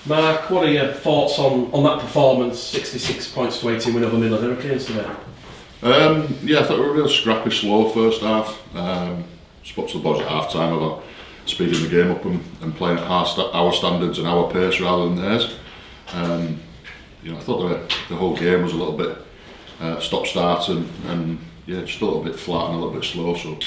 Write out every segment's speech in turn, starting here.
Mark, what are your thoughts on that performance? 66 points to 18 win over Midland Hurricanes today. Yeah, I thought we were real scrappy, slow first half. Spoke to the boys at half time about speeding the game up and playing at our standards and our pace rather than theirs. I thought the whole game was a little bit stop-start and just a little bit flat and a little bit slow. So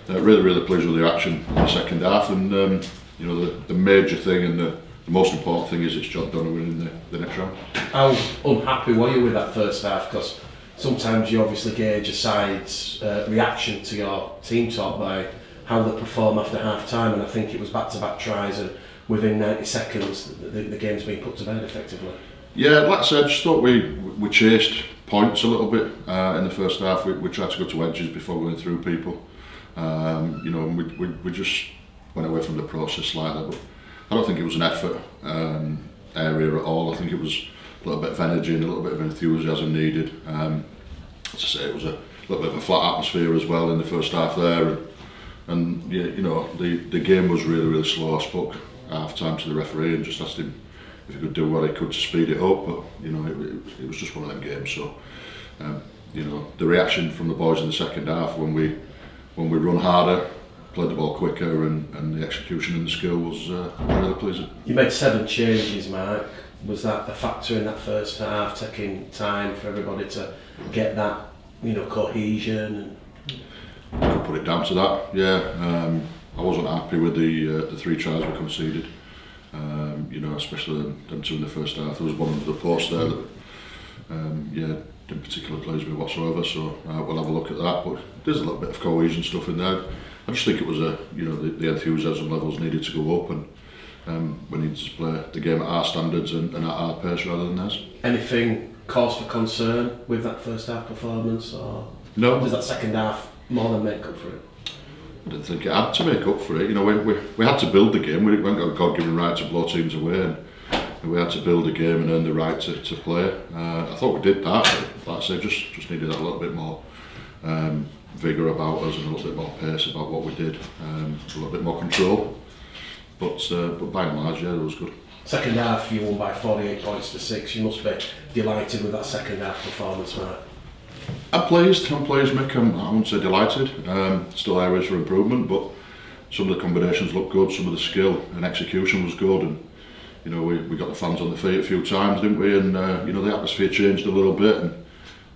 really pleased with the action in the second half. And the major thing and the most important thing is it's job done and winning the next round. How unhappy were you with that first half? Because sometimes you obviously gauge a side's reaction to your team talk by how they perform after half time, and I think it was back-to-back tries and within 90 seconds the game's been put to bed effectively. Yeah, like I said, I just thought we chased points a little bit in the first half. We tried to go to edges before going through people. We just went away from the process slightly, but I don't think it was an effort area at all. I think it was a little bit of energy and a little bit of enthusiasm needed. As I say, it was a little bit of a flat atmosphere as well in the first half there, and the game was really slow. I spoke at half time to the referee and just asked him if he could do what he could to speed it up, but it was just one of them games. So the reaction from the boys in the second half when we run harder, played the ball quicker, and the execution and the skill was really pleasing. You made 7 changes, Mark. Was that a factor in that first half, taking time for everybody to get that cohesion? I could put it down to that. Yeah, I wasn't happy with the 3 tries we conceded. Especially them 2 in the first half. There was one under the post there that didn't particularly please me whatsoever. So we'll have a look at that. But there's a little bit of cohesion stuff in there. I just think it was the enthusiasm levels needed to go up, and we needed to play the game at our standards and at our pace rather than theirs. Anything cause for concern with that first half performance, or no? Does that second half more than make up for it? I didn't think it had to make up for it. We had to build the game. We haven't got a God-given right to blow teams away, and we had to build the game and earn the right to play. I thought we did that, but like I say, just needed a little bit more vigour about us and a little bit more pace about what we did, a little bit more control. But by and large, yeah, it was good. Second half, you won by 48 points to 6. You must be delighted with that second half performance, Mark. I'm pleased, Mick. I wouldn't say delighted. Still areas for improvement, but some of the combinations looked good. Some of the skill and execution was good, and we got the fans on the feet a few times, didn't we? And the atmosphere changed a little bit,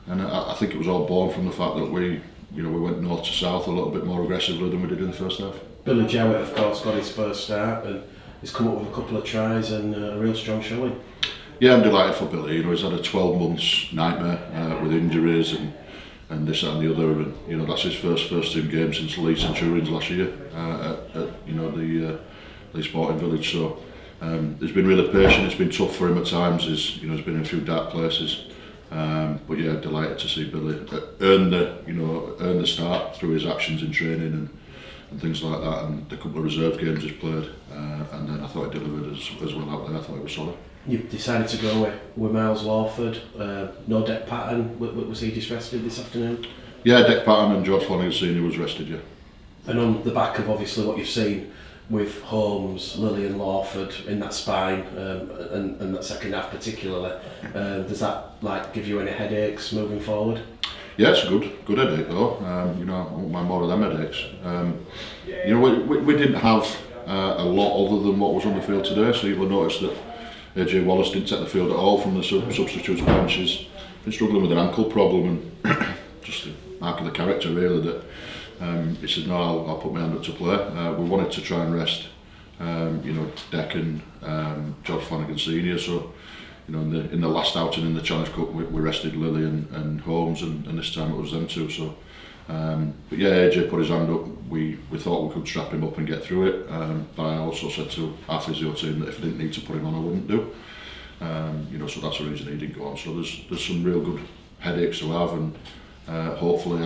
and I think it was all born from the fact that we went north to south a little bit more aggressively than we did in the first half. Billy Jowett, of course, got his first start, and he's come up with a couple of tries and a real strong showing. Yeah, I'm delighted for Billy. He's had a 12 months nightmare with injuries and this that and the other, and that's his first team game since Lee Centurions last year at the Lee Sporting Village. So he's been really patient. It's been tough for him at times. He's been in a few dark places, but yeah, delighted to see Billy earn the start through his actions in training and things like that, and the couple of reserve games he's played, and then I thought he delivered as well out there. I thought he was solid. You decided to go with Miles Lawford. No Deck Patton. Was he just rested this afternoon? Yeah, Deck Patton and George Flanagan Senior was rested, yeah. And on the back of obviously what you've seen with Holmes, Lilly and Lawford in that spine and that second half particularly, does that give you any headaches moving forward? Yeah, it's a good headache though. I won't mind more of them headaches. We didn't have a lot other than what was on the field today, so you'll notice that AJ Wallace didn't take the field at all from the substitutes bench. He's been struggling with an ankle problem, and just the mark of the character really that he said, no, I'll put my hand up to play. We wanted to try and rest Deck and George Flanagan Senior, so in the last outing in the Challenge Cup we rested Lilly and Holmes, and this time it was them 2. So but yeah, AJ put his hand up. We thought we could strap him up and get through it, but I also said to our physio team that if I didn't need to put him on I wouldn't do. So that's the reason he didn't go on. So there's some real good headaches to have, and hopefully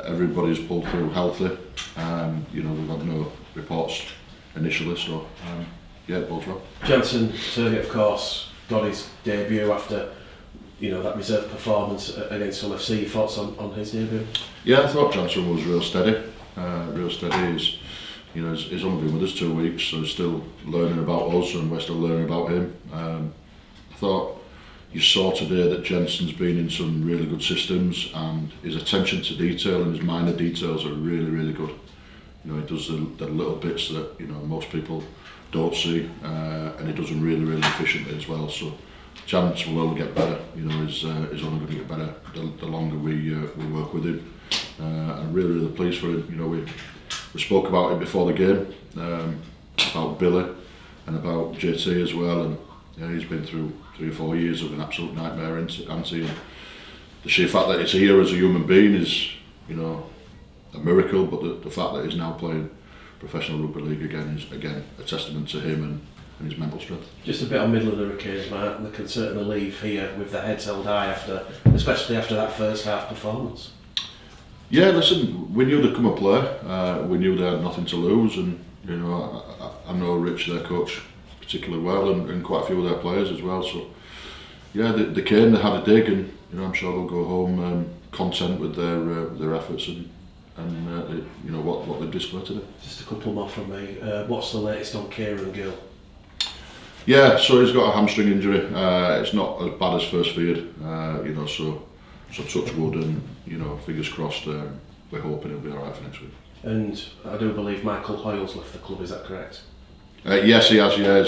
everybody's pulled through healthy. We've had no reports initially, so yeah, it bodes well. Jansen Turgid, of course, got his debut after that reserve performance against Hull FC. Thoughts on his debut? Yeah, I thought Jansen was real steady. He's you know, he's only been with us 2 weeks, so he's still learning about us and we're still learning about him. I thought you saw today that Jensen's been in some really good systems, and his attention to detail and his minor details are really, really good. You know, he does the little bits that, you know, most people don't see, and he does them really, really efficiently as well. So Chance will only get better. You know, he's only going to get better the longer we work with him. I'm really, really pleased for him. You know, we spoke about it before the game, about Billy and about JT as well, and yeah, he's been through 3 or 4 years of an absolute nightmare, anti, and the sheer fact that he's here as a human being is, you know, a miracle. But the fact that he's now playing professional rugby league again is again a testament to him and his mental strength. Just a bit on middle of the hurricanes, Mark. They can certainly leave here with their heads held high especially after that first half performance. Yeah, listen, we knew they'd come and play. We knew they had nothing to lose, and you know, I know Rich, their coach, particularly well, and quite a few of their players as well. So yeah, they came, they had a dig, and you know, I'm sure they'll go home content with their efforts and you know what they've displayed today. Just a couple more from me. What's the latest on Kieran Gill? Yeah, so he's got a hamstring injury. It's not as bad as first feared, you know. So touch wood, and you know, fingers crossed. We're hoping he'll be all right for next week. And I do believe Michael Hoyle's left the club. Is that correct? Yes, he has. Yeah,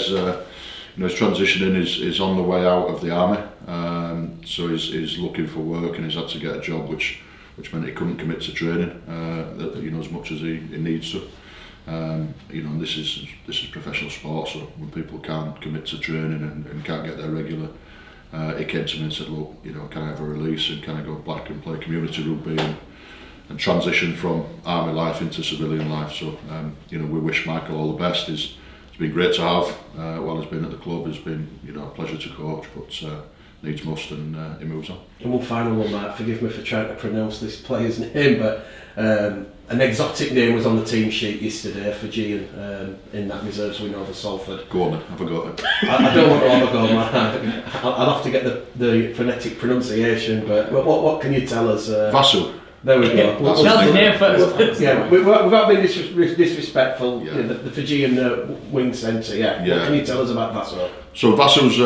you know, his transitioning is on the way out of the army. So he's looking for work, and he's had to get a job, which meant he couldn't commit to training, you know, as much as he needs to. You know, and this is professional sport, so when people can't commit to training and can't get their regular, he came to me and said, look, you know, can I have a release and can I go back and play community rugby and transition from army life into civilian life. So you know, we wish Michael all the best. It's been great to have while he's been at the club. It's been, you know, a pleasure to coach, but needs must, and he moves on. And one final one, Matt, forgive me for trying to pronounce this player's name, but an exotic name was on the team sheet yesterday for Gian in that reserves win over Salford. Go on then, have a go at it. I don't want to have a go, Matt. I'll have to get the phonetic pronunciation, but what can you tell us? Vasu. There we go. That's the name first. Yeah, without being disrespectful, Yeah. you know, the Fijian wing centre. Yeah. What can you tell us about Vaso? So Vasu's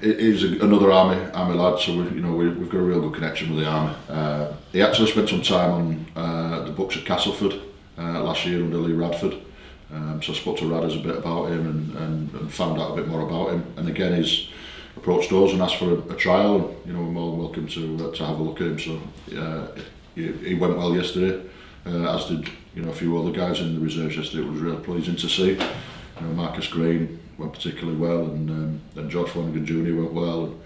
is another army lad. So we've got a real good connection with the army. He actually spent some time on the books at Castleford last year under Lee Bradford. So I spoke to Radders a bit about him and found out a bit more about him. And again, he's approached us and asked for a trial. And, you know, we're more than welcome to have a look at him. So he went well yesterday, as did, you know, a few other guys in the reserves yesterday. It was really pleasing to see. You know, Marcus Green went particularly well, and George Flanagan Jr. went well, and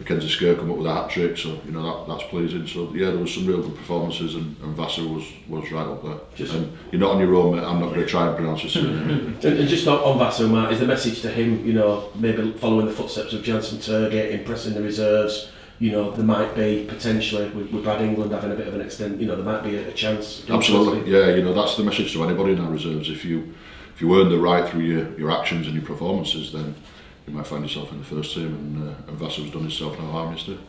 Mackenzie Skir come up with a hat trick. So you know, that's pleasing. So yeah, there was some real good performances, and Vasu was right up there. And you're not on your own, mate. I'm not going to try and pronounce his surname. And just on Vasu, Matt, is the message to him, you know, maybe following the footsteps of Jansen Turgate, impressing the reserves? You know, there might be potentially with Brad England having a bit of an extent. You know, there might be a chance. Absolutely, yeah. You know, that's the message to anybody in our reserves. If you earn the right through your actions and your performances, then you might find yourself in the first team. And Vasu's done himself no harm yesterday.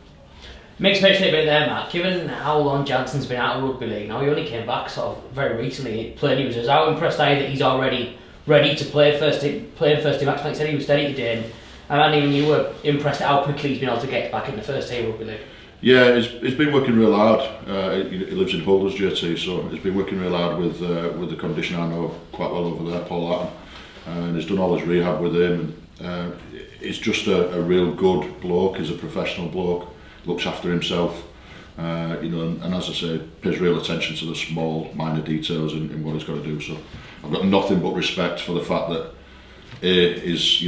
Makes mention a bit there, Matt. Given how long Jansen's been out of rugby league now, he only came back sort of very recently. Playing reserves. How impressed are you that he's already ready to play first team match? Like I said, he was steady today. And even you were impressed at how quickly he's been able to get back in the first team rugby league. Yeah, he's been working real hard. He lives in Hull, JT, so he's been working real hard with the conditioner I know quite well over there, Paul Latten, and he's done all his rehab with him. He's just a real good bloke. He's a professional bloke, looks after himself, you know, and as I say, pays real attention to the small, minor details in what he's got to do. So I've got nothing but respect for the fact that A, is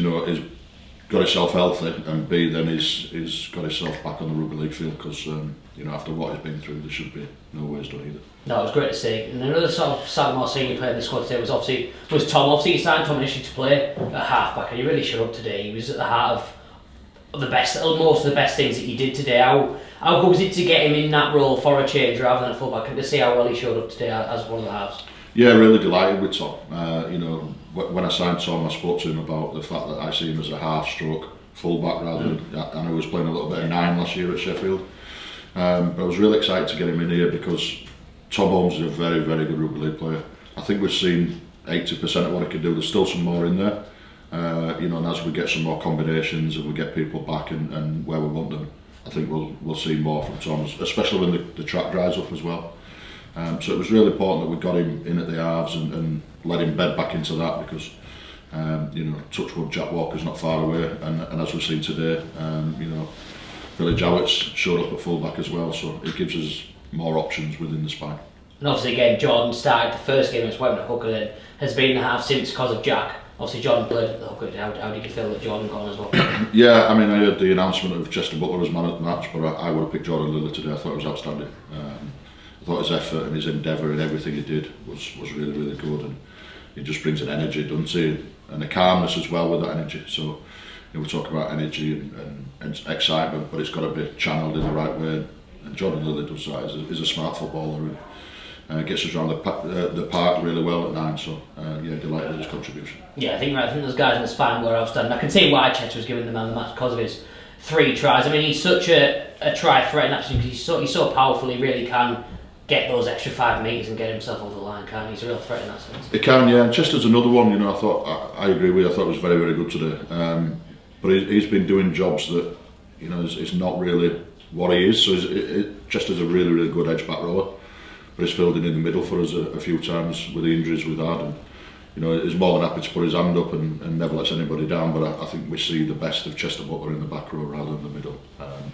got himself healthy, and B, then he's got himself back on the rugby league field, because you know, after what he's been through, there should be no ways done either. No, it was great to see. And another sort of slightly more senior player in the squad today was Tom. Obviously, he signed Tom initially to play at half-back, and he really showed up today. He was at the heart of most of the best things that he did today. How good was it to get him in that role for a change rather than a fullback, and to see how well he showed up today as one of the halves? Yeah, really delighted with Tom. You know, when I signed Tom, I spoke to him about the fact that I see him as a half-stroke fullback rather than, and I was playing a little bit of 9 last year at Sheffield. But I was really excited to get him in here because Tom Holmes is a very, very good rugby league player. I think we've seen 80% of what he can do. There's still some more in there. You know, and as we get some more combinations and we get people back and where we want them, I think we'll see more from Tom, especially when the track dries up as well. So it was really important that we got him in at the halves and let him bed back into that, because you know, touch wood, Jack Walker's not far away, and as we've seen today, you know, Billy Jowett's showed up at fullback as well, so it gives us more options within the spine. And obviously again, Jordan started the first game as well at hooker, then has been in the half since because of Jack. Obviously Jordan played at the hooker. How did you feel that Jordan gone as well? Yeah, I mean, I heard the announcement of Chester Butler as man of the match, but I would have picked Jordan Lillard today. I thought it was outstanding. I thought his effort and his endeavour and everything he did was really, really good, and he just brings an energy, doesn't he? And a calmness as well with that energy. So, you know, we talk about energy and excitement, but it's got to be channeled in the right way. And Jordan Lillard does that. He's a smart footballer and gets us around the park really well at 9. So, yeah, delighted with his contribution. Yeah, I think those guys in the spine were outstanding. I can see why Chester was given the man of the match because of his 3 tries. I mean, he's such a try threat, and actually he's so powerful. He really can get those extra 5 metres and get himself over the line, can't he? He's a real threat in that sense. He can, yeah. Chester's another one, you know, I agree with you. I thought it was very, very good today. But he's been doing jobs that, you know, is not really what he is. So Chester's a really, really good edge back rower. But he's filled in the middle for us a few times with the injuries we've had. And, you know, he's more than happy to put his hand up and never lets anybody down. But I think we see the best of Chester Butler in the back row rather than the middle.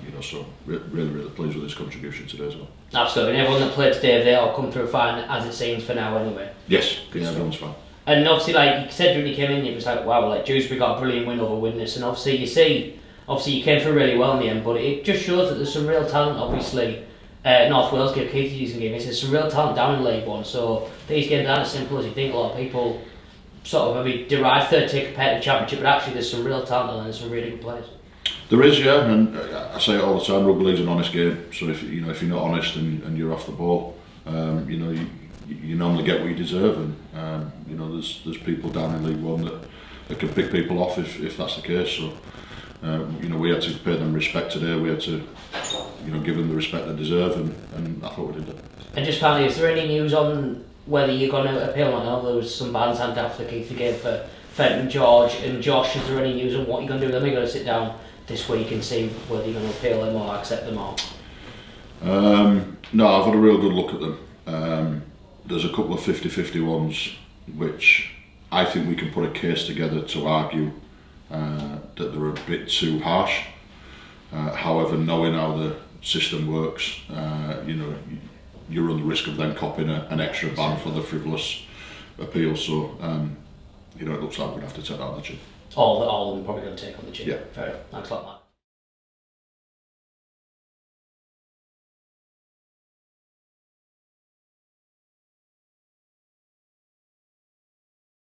You know, so really, really pleased with his contribution today as well. Absolutely, and everyone that played today, they all come through fine as it seems for now anyway. Yes, yeah, everyone's fine. And obviously, like you said when you came in, it was like, wow, like Dewsbury got a brilliant win over Widnes, and obviously you came through really well in the end, but it just shows that there's some real talent, obviously. North Wales gave Keith a decent game. There's some real talent down in League One, so these games aren't as simple as you think. A lot of people sort of maybe derive third tier compared to Championship, but actually there's some real talent and there's some really good players. There is, yeah, and I say it all the time, rugby league's an honest game, so if you're not honest and you're off the ball, you know, you normally get what you deserve, and you know, there's people down in League One that can pick people off if that's the case, so you know, we had to pay them respect today, we had to, you know, give them the respect they deserve, and I thought we did that. And just finally, is there any news on whether you're going to appeal or not? There was some bands handed after the Keith game for Fenton, George and Josh. Is there any news on what you're going to do with them? Are you going to sit down this week and see whether you're going to appeal them or accept them all? No, I've had a real good look at them. There's a couple of 50-50 ones which I think we can put a case together to argue that they're a bit too harsh. However, knowing how the system works, you know, you run the risk of then copying an extra ban for the frivolous appeal. So, you know, it looks like we're going to have to take that on the chin. All of them probably going to take on the chin. Yeah. Fair enough. Thanks a lot, Matt.